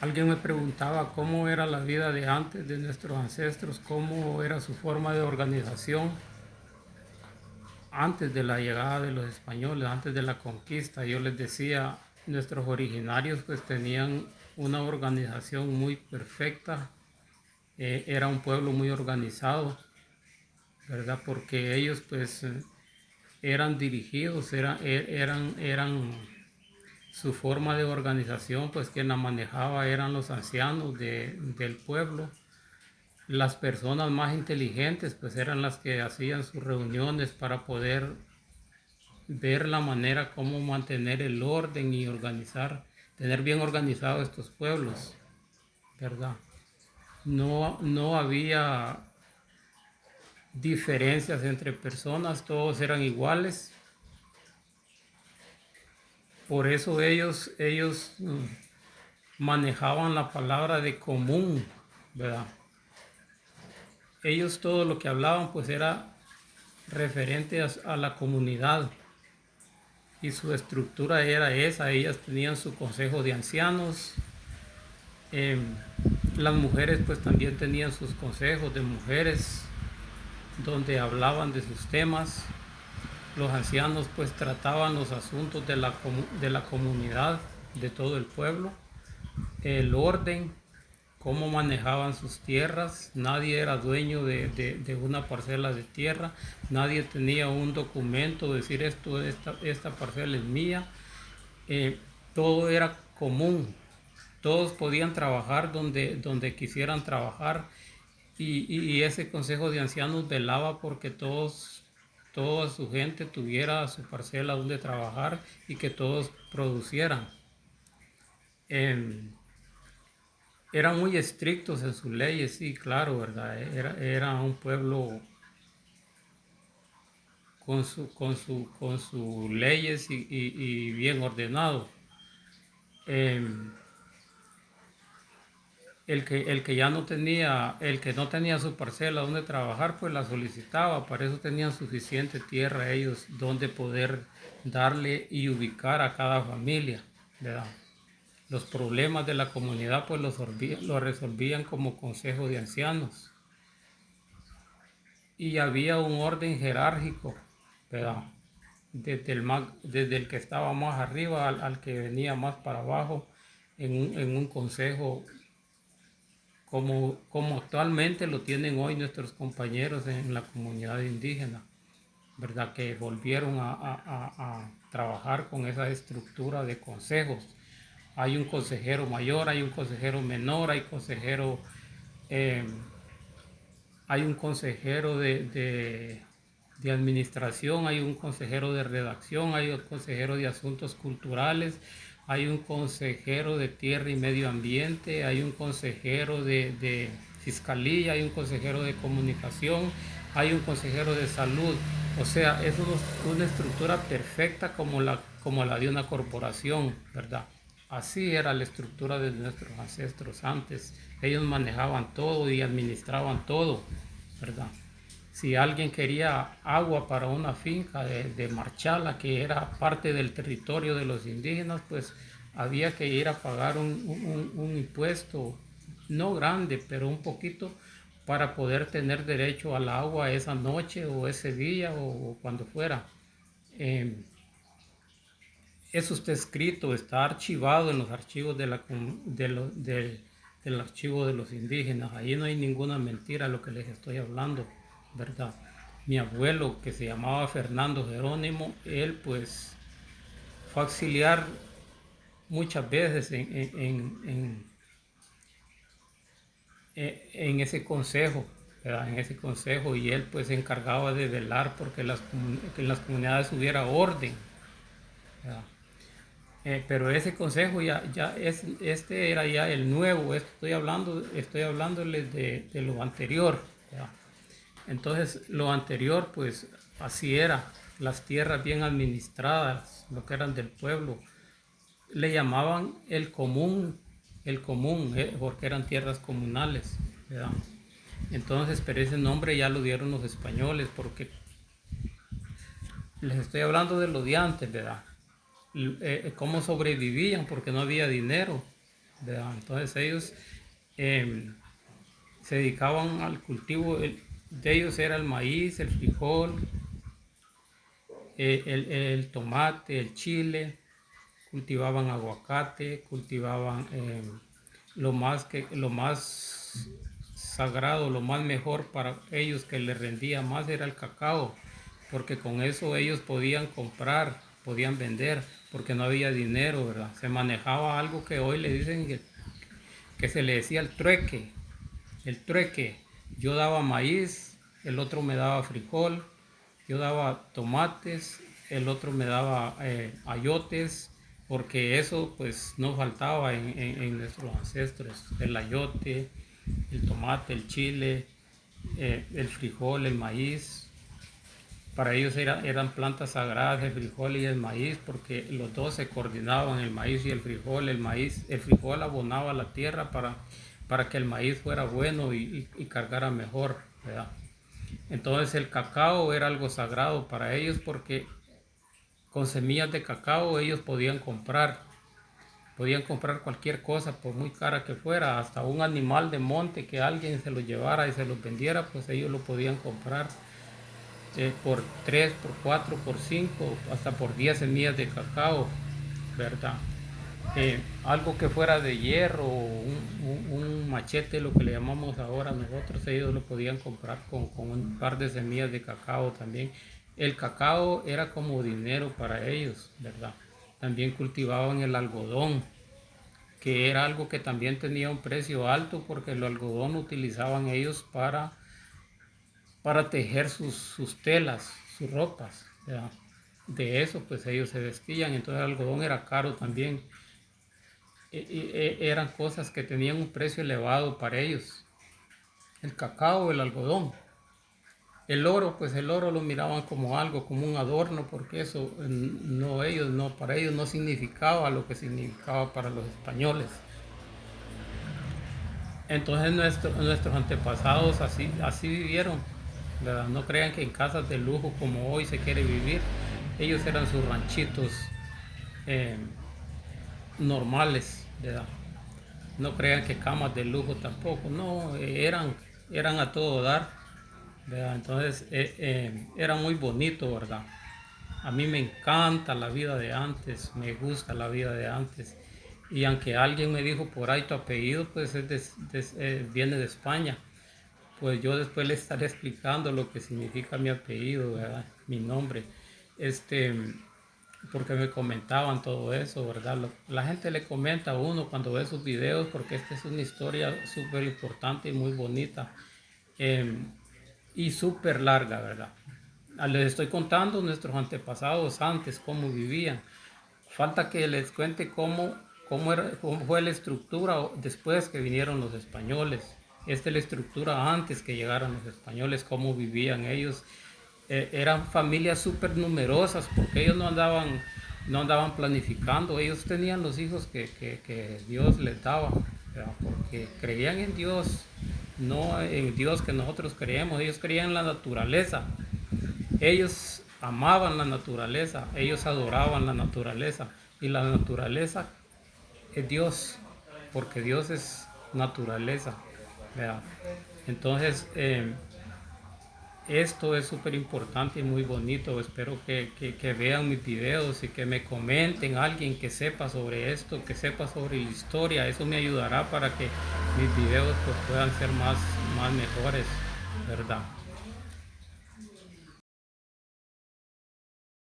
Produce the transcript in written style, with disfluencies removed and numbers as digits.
Alguien me preguntaba cómo era la vida de antes de nuestros ancestros, cómo era su forma de organización antes de la llegada de los españoles, antes de la conquista. Yo les decía, nuestros originarios pues tenían una organización muy perfecta, era un pueblo muy organizado, ¿verdad? Porque ellos pues eran dirigidos, eran su forma de organización, pues quien la manejaba eran los ancianos del pueblo. Las personas más inteligentes pues eran las que hacían sus reuniones para poder ver la manera cómo mantener el orden y organizar, tener bien organizados estos pueblos, ¿verdad? No había diferencias entre personas, todos eran iguales. Por eso ellos manejaban la palabra de común, ¿verdad? Ellos todo lo que hablaban pues era referente a la comunidad y su estructura era esa. Ellas tenían su consejo de ancianos, eh, las mujeres pues también tenían sus consejos de mujeres donde hablaban de sus temas. Los ancianos pues trataban los asuntos de la comunidad, de todo el pueblo, el orden, cómo manejaban sus tierras. Nadie era dueño de una parcela de tierra, nadie tenía un documento, decir esta parcela es mía. Eh, Todo era común, todos podían trabajar donde quisieran trabajar y ese consejo de ancianos velaba porque toda su gente tuviera su parcela donde trabajar y que todos producieran. Eh, Eran muy estrictos en sus leyes, sí, claro, ¿verdad? Era un pueblo con sus leyes y bien ordenado. Eh, el que no tenía su parcela donde trabajar, pues la solicitaba. Para eso tenían suficiente tierra ellos donde poder darle y ubicar a cada familia, ¿verdad? Los problemas de la comunidad, pues los resolvían como consejo de ancianos. Y había un orden jerárquico, ¿verdad? Desde el que estaba más arriba al que venía más para abajo en un consejo como actualmente lo tienen hoy nuestros compañeros en la comunidad indígena, ¿verdad? Que volvieron a trabajar con esa estructura de consejos. Hay un consejero mayor, hay un consejero menor, eh, hay un consejero de administración, hay un consejero de redacción, hay un consejero de asuntos culturales, hay un consejero de tierra y medio ambiente, hay un consejero de fiscalía, hay un consejero de comunicación, hay un consejero de salud. O sea, es una estructura perfecta como la de una corporación, ¿verdad? Así era la estructura de nuestros ancestros antes. Ellos manejaban todo y administraban todo, ¿verdad? Si alguien quería agua para una finca de Marchala, que era parte del territorio de los indígenas, pues había que ir a pagar un impuesto, no grande, pero un poquito, para poder tener derecho al agua esa noche o ese día o cuando fuera. Eh, Eso está escrito, está archivado en los archivos del archivo de los indígenas. Ahí no hay ninguna mentira lo que les estoy hablando, ¿verdad? Mi abuelo, que se llamaba Fernando Jerónimo, él pues fue auxiliar muchas veces en ese consejo, ¿verdad? En ese consejo, y él pues se encargaba de velar porque que en las comunidades hubiera orden, ¿verdad? Pero ese consejo este era ya el nuevo. Estoy hablándoles de lo anterior, ¿ya? Entonces, lo anterior, pues así era. Las tierras bien administradas, lo que eran del pueblo, le llamaban el común, porque eran tierras comunales, ¿verdad? Entonces, pero ese nombre ya lo dieron los españoles, porque les estoy hablando de lo de antes, ¿verdad? Cómo sobrevivían porque no había dinero. ¿verdad? Entonces ellos em, se dedicaban al cultivo, de ellos era el maíz, el frijol, el tomate, el chile, cultivaban aguacate, cultivaban lo más sagrado, lo más mejor para ellos que les rendía más era el cacao, porque con eso ellos podían comprar, podían vender, porque no había dinero, ¿verdad? Se manejaba algo que hoy le dicen que se le decía el trueque. Yo daba maíz, el otro me daba frijol, yo daba tomates, el otro me daba ayotes, porque eso pues no faltaba en nuestros ancestros, el ayote, el tomate, el chile, el frijol, el maíz. Para ellos eran plantas sagradas el frijol y el maíz porque los dos se coordinaban, el maíz y el frijol. El frijol abonaba la tierra para que el maíz fuera bueno y cargara mejor, ¿verdad? Entonces el cacao era algo sagrado para ellos porque con semillas de cacao ellos podían comprar cualquier cosa por muy cara que fuera, hasta un animal de monte que alguien se lo llevara y se lo vendiera, pues ellos lo podían comprar por 3 por 4 por 5 hasta por 10 semillas de cacao, ¿verdad? Algo que fuera de hierro, un machete, lo que le llamamos ahora nosotros, ellos lo podían comprar con un par de semillas de cacao también. El cacao era como dinero para ellos, ¿verdad? También cultivaban el algodón, que era algo que también tenía un precio alto porque el algodón lo utilizaban ellos para tejer sus telas, sus ropas, ¿verdad? De eso pues ellos se vestían, entonces el algodón era caro también. Eran cosas que tenían un precio elevado para ellos. El cacao, el algodón. El oro, pues el oro lo miraban como algo, como un adorno, porque eso no ellos, no, para ellos no significaba lo que significaba para los españoles. Entonces nuestros antepasados así vivieron, ¿verdad? No crean que en casas de lujo como hoy se quiere vivir. Ellos eran sus ranchitos eh, normales, ¿verdad? No crean que camas de lujo tampoco, no, eran a todo dar, ¿verdad? Entonces era muy bonito, ¿verdad? A mí me encanta la vida de antes, me gusta la vida de antes. Y aunque alguien me dijo por ahí tu apellido, pues viene de España, pues yo después le estaré explicando lo que significa mi apellido, ¿verdad? Mi nombre. Este, porque me comentaban todo eso, ¿verdad? La gente le comenta a uno cuando ve sus videos porque esta es una historia súper importante y muy bonita eh, y súper larga, ¿verdad? Les estoy contando nuestros antepasados antes, cómo vivían. Falta que les cuente cómo fue la estructura después que vinieron los españoles. Esta es la estructura antes que llegaron los españoles, cómo vivían ellos. Eran familias súper numerosas porque ellos no andaban planificando, ellos tenían los hijos que Dios les daba, ¿verdad? Porque creían en Dios, no en Dios que nosotros creemos, ellos creían en la naturaleza, ellos amaban la naturaleza, ellos adoraban la naturaleza y la naturaleza es Dios, porque Dios es naturaleza, ¿verdad? Entonces, esto es súper importante y muy bonito. Espero que vean mis videos y que me comenten alguien que sepa sobre esto, que sepa sobre la historia. Eso me ayudará para que mis videos pues, puedan ser más mejores, ¿verdad?